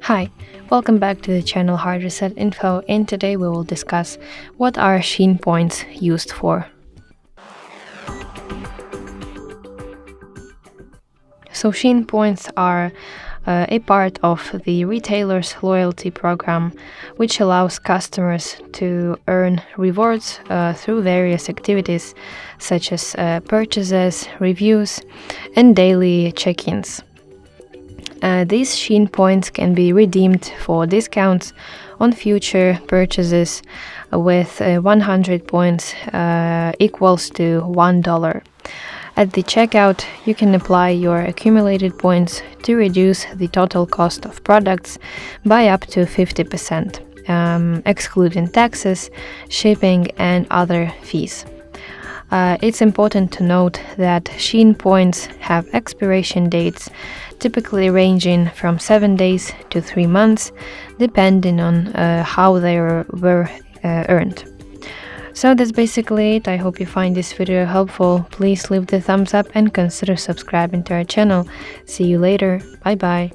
Hi, welcome back to the channel HardReset.Info, and today we will discuss what are Shein Points used for. So Shein Points are a part of the retailer's loyalty program, which allows customers to earn rewards through various activities such as purchases, reviews, and daily check-ins. These Shein Points can be redeemed for discounts on future purchases with 100 points equals to $1. At the checkout, you can apply your accumulated points to reduce the total cost of products by up to 50%, excluding taxes, shipping, and other fees. It's important to note that Shein Points have expiration dates, typically ranging from 7 days to 3 months, depending on how they were earned. So that's basically it. I hope you find this video helpful. Please leave the thumbs up and consider subscribing to our channel. See you later. Bye bye.